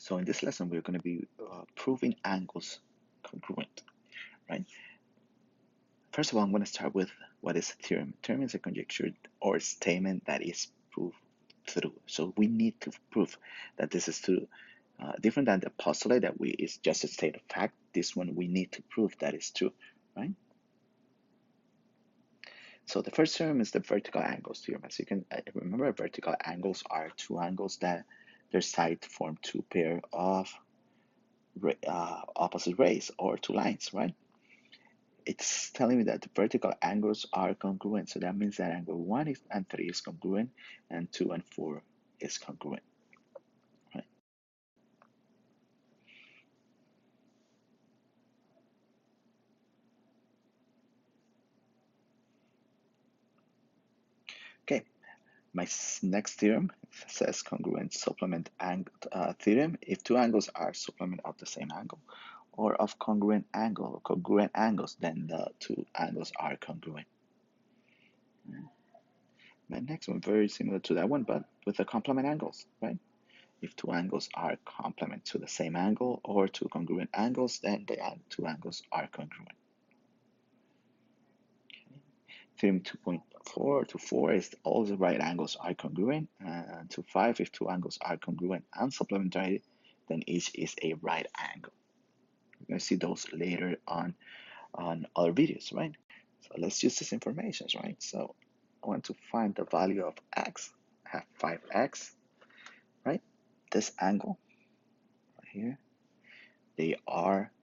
So in this lesson, we're going to be proving angles congruent, right? First of all, I'm going to start with what is a theorem. A theorem is a conjecture or statement that is proved through. So we need to prove that this is true. Different than the postulate that is just a state of fact. This one we need to prove that is true, right? So the first theorem is the vertical angles theorem. As you can remember, vertical angles are two angles that their sides form two pair of opposite rays or two lines, right? It's telling me that the vertical angles are congruent. So that means that angle 1 and 3 is congruent, and 2 and 4 is congruent, right? Okay, my next theorem says congruent supplement theorem. If two angles are supplement of the same angle or of congruent angles, then the two angles are congruent. My next one very similar to that one, but with the complement angles, right? If two angles are complement to the same angle or two congruent angles, then the two angles are congruent. Theorem 2.4 to 4 is all the right angles are congruent. And to 5, if two angles are congruent and supplementary, then each is a right angle. We're going to see those later on other videos, right? So let's use this information, right? So I want to find the value of x. I have 5x, right? This angle right here, they are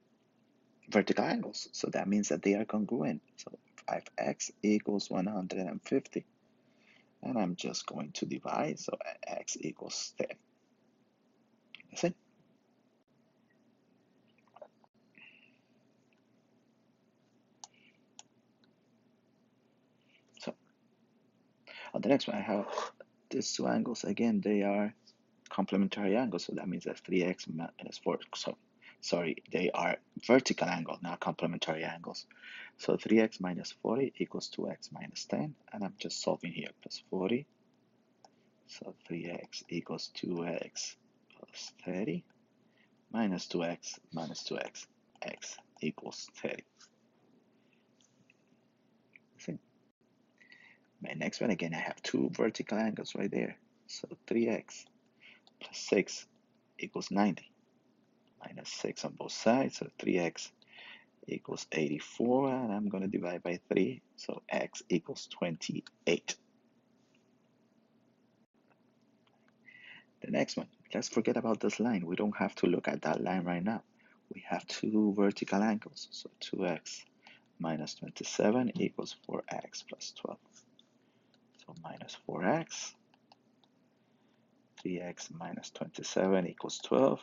vertical angles. So that means that they are congruent. So 5x equals 150. And I'm just going to divide. So x equals 30. That's it. So on the next one, I have these two angles. Again, they are complementary angles. So that means that 3x minus 4. So sorry, they are vertical angles, not complementary angles. So 3x minus 40 equals 2x minus 10. And I'm just solving here. Plus 40. So 3x equals 2x plus 30 minus 2x minus 2x. X equals 30. See? My next one, again, I have two vertical angles right there. So 3x plus 6 equals 90. Minus 6 on both sides. So 3x equals 84. And I'm going to divide by 3. So x equals 28. The next one, let's forget about this line. We don't have to look at that line right now. We have two vertical angles. So 2x minus 27 equals 4x plus 12. So minus 4x. 3x minus 27 equals 12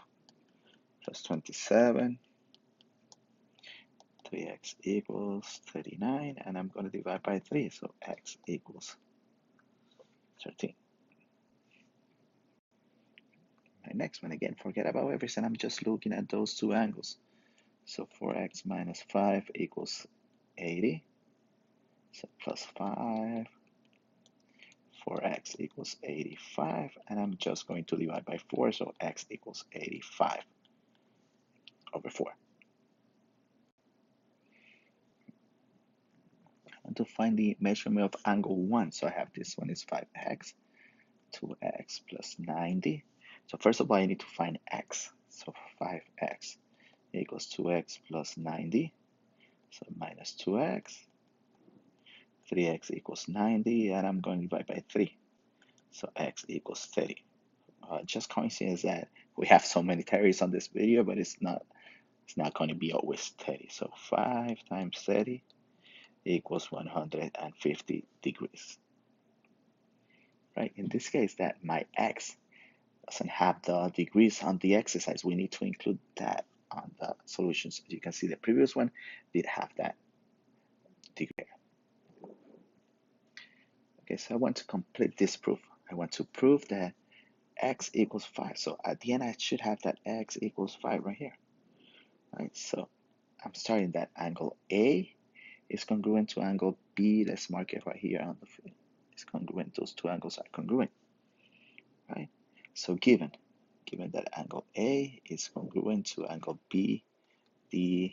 plus 27. 3x equals 39, and I'm going to divide by 3, so x equals 13. My next one, again, forget about everything. I'm just looking at those two angles. So 4x minus 5 equals 80. So plus 5. 4x equals 85, and I'm just going to divide by 4, so x equals 85 over 4. And to find the measurement of angle 1, so I have this one is 5x, 2x plus 90. So first of all, I need to find x. So 5x equals 2x plus 90. So minus 2x. 3x equals 90, and I'm going to divide by 3. So x equals 30. Just coincidence that we have so many 30s on this video, but it's not going to be always 30. So 5 times 30 equals 150 degrees. Right? In this case, that my x doesn't have the degrees on the exercise. We need to include that on the solutions. As you can see, the previous one did have that degree. Okay, so I want to complete this proof. I want to prove that x equals 5. So at the end, I should have that x equals 5 right here. Right, so I'm starting that angle A is congruent to angle B. Let's mark it right here on the field. It's congruent. Those two angles are congruent. Right? So given given that angle A is congruent to angle BDA,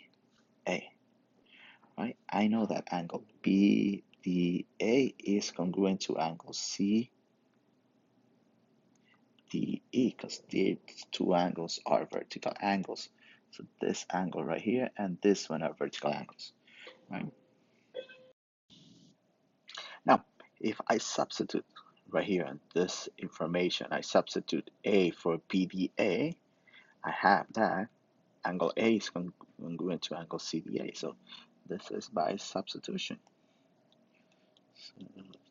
right? I know that angle BDA is congruent to angle CDE because these two angles are vertical angles. So this angle right here and this one are vertical angles, right? Now, if I substitute right here in this information, I substitute A for BDA, I have that angle A is congruent to angle CDA. So this is by substitution.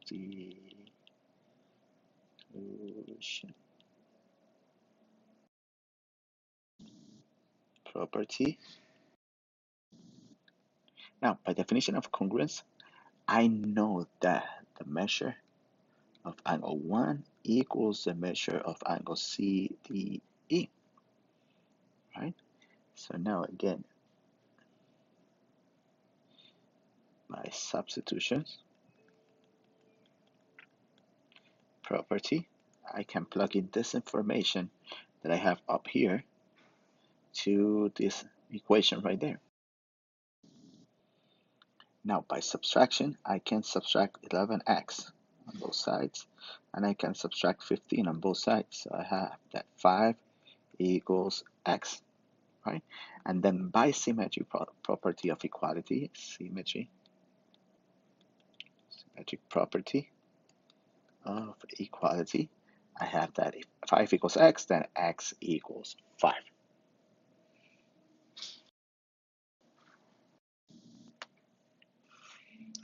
Substitution property. Now, by definition of congruence, I know that the measure of angle 1 equals the measure of angle CDE, right? So now again, by substitution property, I can plug in this information that I have up here to this equation right there. Now by subtraction, I can subtract 11x on both sides, and I can subtract 15 on both sides. So I have that 5 equals x, right? And then by symmetry property of equality, symmetric property of equality, I have that if 5 equals x, then x equals 5.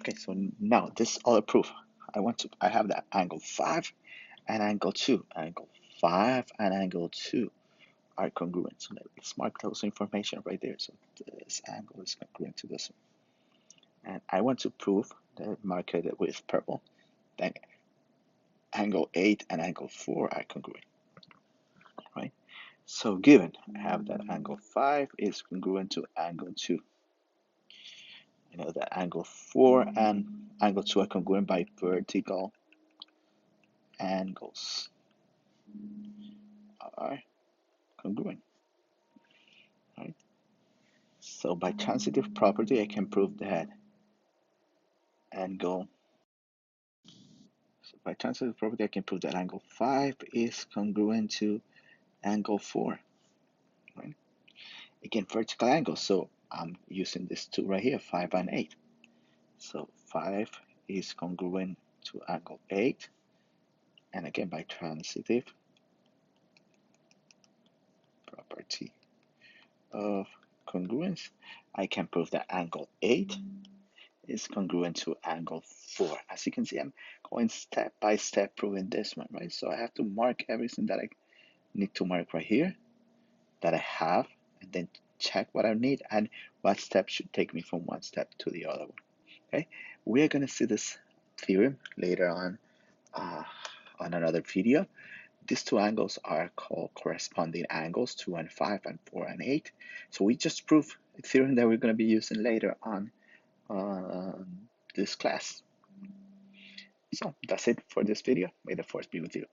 Okay, so now this other proof. I have that angle 5 and angle 2. Angle 5 and angle 2 are congruent. So let's mark those information right there. So this angle is congruent to this one. And I want to prove that, mark it with purple, that angle 8 and angle 4 are congruent, right? So given I have that angle 5 is congruent to angle 2. I know that angle 4 and angle 2 are congruent by vertical angles are congruent, right? So by transitive property, I can prove that angle. So by transitive property, I can prove that angle 5 is congruent to angle 4, right? Again, vertical angle, so I'm using this two right here, 5 and 8. So 5 is congruent to angle 8, and again, by transitive property of congruence, I can prove that angle 8 is congruent to angle 4. As you can see, I'm going step by step proving this one, right? So I have to mark everything that I need to mark right here that I have, and then check what I need and what step should take me from one step to the other one. Okay, we're gonna see this theorem later on another video. These two angles are called corresponding angles, 2 and 5 and 4 and 8. So we just proved a theorem that we're going to be using later on this class. So that's it for this video. May the force be with you.